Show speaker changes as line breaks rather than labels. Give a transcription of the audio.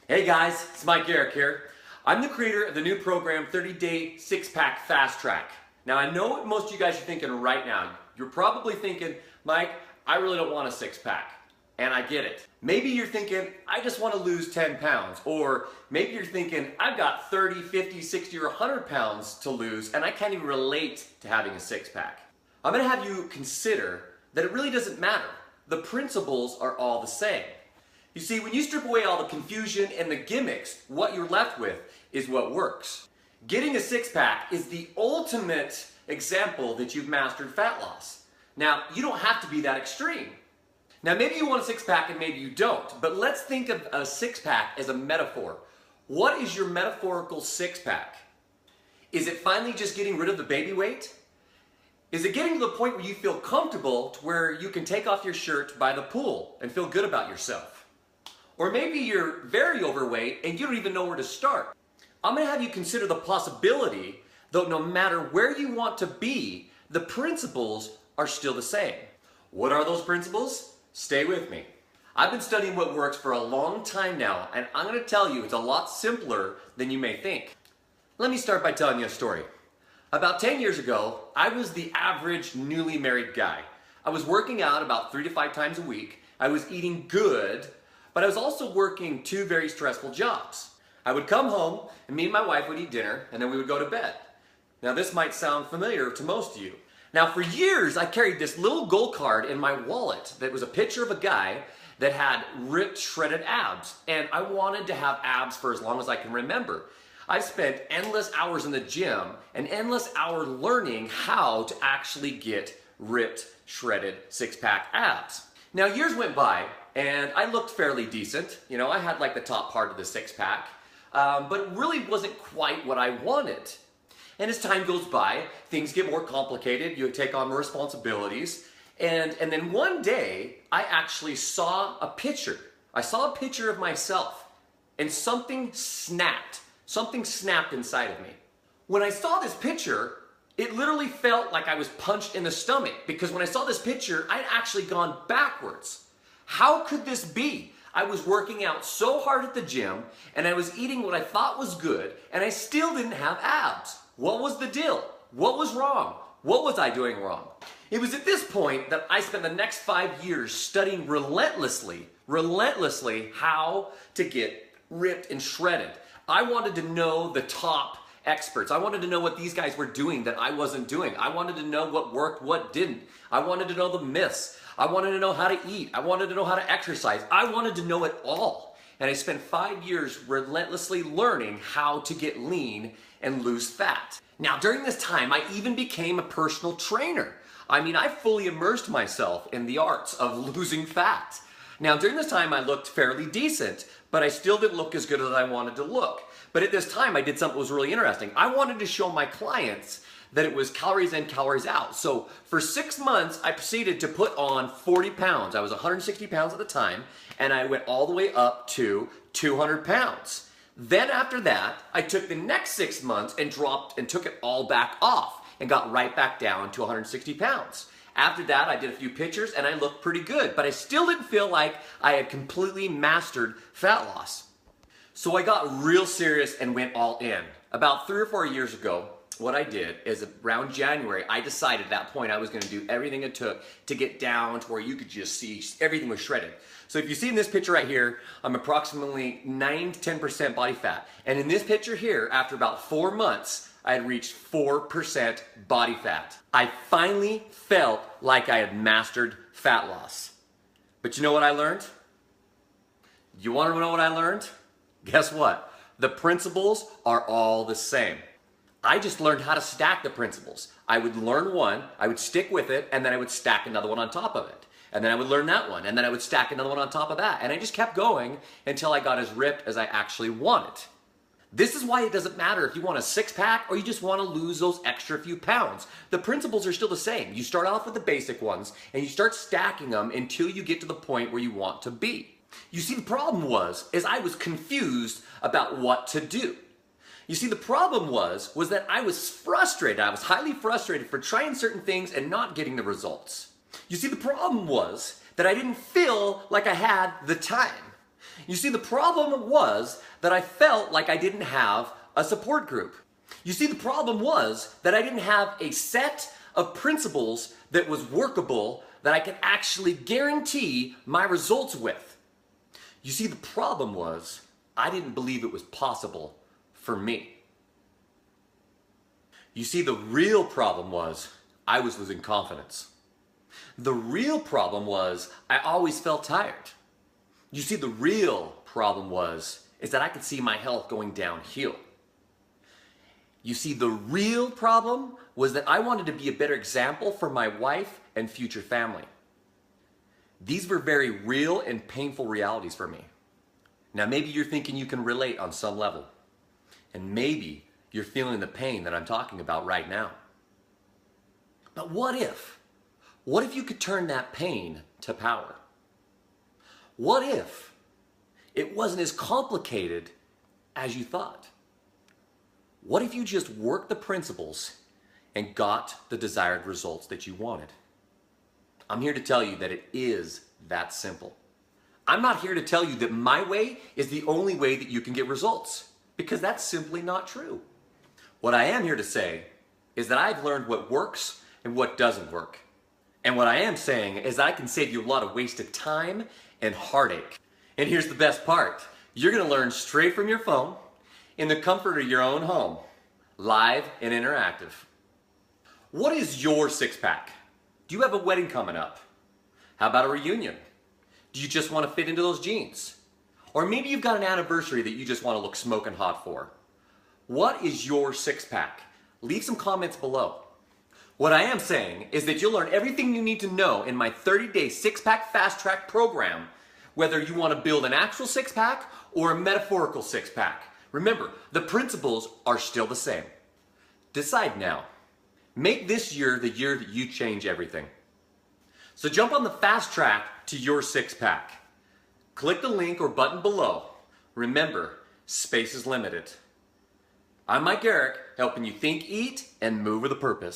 Hey guys, it's Mike Garrick here. I'm the creator of the new program 30-Day Six-Pack Fast Track. Now I know what most of you guys are thinking right now. You're probably thinking, Mike, I really don't want a six-pack. And I get it. Maybe you're thinking, I just want to lose 10 pounds. Or maybe you're thinking, I've got 30, 50, 60, or 100 pounds to lose and I can't even relate to having a six-pack. I'm going to have you consider that it really doesn't matter. The principles are all the same. You see, when you strip away all the confusion and the gimmicks, what you're left with is what works. Getting a six-pack is the ultimate example that you've mastered fat loss. Now, you don't have to be that extreme. Now, maybe you want a six-pack and maybe you don't, but let's think of a six-pack as a metaphor. What is your metaphorical six-pack? Is it finally just getting rid of the baby weight? Is it getting to the point where you feel comfortable to where you can take off your shirt by the pool and feel good about yourself? Or maybe you're very overweight and you don't even know where to start. I'm going to have you consider the possibility that no matter where you want to be, the principles are still the same. What are those principles? Stay with me. I've been studying what works for a long time now, and I'm going to tell you it's a lot simpler than you may think. Let me start by telling you a story. About 10 years ago, I was the average newly married guy. I was working out about 3 to 5 times a week. I was eating good, but I was also working 2 very stressful jobs. I would come home and me and my wife would eat dinner and then we would go to bed. Now this might sound familiar to most of you. Now for years I carried this little gold card in my wallet that was a picture of a guy that had ripped, shredded abs, and I wanted to have abs for as long as I can remember. I spent endless hours in the gym and endless hours learning how to actually get ripped, shredded six-pack abs. Now years went by and I looked fairly decent. You know, I had like the top part of the six-pack, but it really wasn't quite what I wanted. And as time goes by, things get more complicated. You take on more responsibilities. And then one day, I actually saw a picture. I saw a picture of myself and something snapped. Something snapped inside of me. When I saw this picture, it literally felt like I was punched in the stomach because when I saw this picture, I'd actually gone backwards. How could this be? I was working out so hard at the gym and I was eating what I thought was good and I still didn't have abs. What was the deal? What was wrong? What was I doing wrong? It was at this point that I spent the next 5 years studying relentlessly how to get ripped and shredded. I wanted to know the top experts. I wanted to know what these guys were doing that I wasn't doing. I wanted to know what worked, what didn't. I wanted to know the myths. I wanted to know how to eat. I wanted to know how to exercise. I wanted to know it all. And I spent 5 years relentlessly learning how to get lean and lose fat. Now, during this time, I even became a personal trainer. I mean, I fully immersed myself in the arts of losing fat. Now, during this time, I looked fairly decent, but I still didn't look as good as I wanted to look. But at this time, I did something that was really interesting. I wanted to show my clients that it was calories in, calories out. So for 6 months, I proceeded to put on 40 pounds. I was 160 pounds at the time, and I went all the way up to 200 pounds. Then after that, I took the next 6 months and dropped and took it all back off and got right back down to 160 pounds. After that, I did a few pictures and I looked pretty good, but I still didn't feel like I had completely mastered fat loss. So I got real serious and went all in. About 3 or 4 years ago, what I did is around January, I decided at that point I was going to do everything it took to get down to where you could just see everything was shredded. So if you see in this picture right here, I'm approximately 9 to 10% body fat. And in this picture here, after about 4 months, I had reached 4% body fat. I finally felt like I had mastered fat loss. But you know what I learned? You want to know what I learned? Guess what? The principles are all the same. I just learned how to stack the principles. I would learn one, I would stick with it, and then I would stack another one on top of it. And then I would learn that one, and then I would stack another one on top of that. And I just kept going until I got as ripped as I actually wanted. This is why it doesn't matter if you want a six-pack or you just want to lose those extra few pounds. The principles are still the same. You start off with the basic ones and you start stacking them until you get to the point where you want to be. You see, the problem was I was confused about what to do. You see, the problem was that I was frustrated. I was highly frustrated for trying certain things and not getting the results. You see, the problem was that I didn't feel like I had the time. You see, the problem was that I felt like I didn't have a support group. You see, the problem was that I didn't have a set of principles that was workable that I could actually guarantee my results with. You see, the problem was I didn't believe it was possible for me. You see, the real problem was I was losing confidence. The real problem was I always felt tired. You see, the real problem is that I could see my health going downhill. You see, the real problem was that I wanted to be a better example for my wife and future family. These were very real and painful realities for me. Now, maybe you're thinking you can relate on some level. And maybe you're feeling the pain that I'm talking about right now. But what if? What if you could turn that pain to power? What if it wasn't as complicated as you thought? What if you just worked the principles and got the desired results that you wanted? I'm here to tell you that it is that simple. I'm not here to tell you that my way is the only way that you can get results, because that's simply not true. What I am here to say is that I've learned what works and what doesn't work. And what I am saying is I can save you a lot of wasted time and heartache. And here's the best part. You're going to learn straight from your phone, in the comfort of your own home, live and interactive. What is your six-pack? Do you have a wedding coming up? How about a reunion? Do you just want to fit into those jeans? Or maybe you've got an anniversary that you just want to look smoking hot for. What is your six-pack? Leave some comments below. What I am saying is that you'll learn everything you need to know in my 30-day six-pack fast track program, whether you want to build an actual six-pack or a metaphorical six-pack. Remember, the principles are still the same. Decide now. Make this year the year that you change everything. So jump on the fast track to your six-pack. Click the link or button below. Remember, space is limited. I'm Mike Garrick, helping you think, eat, and move with a purpose.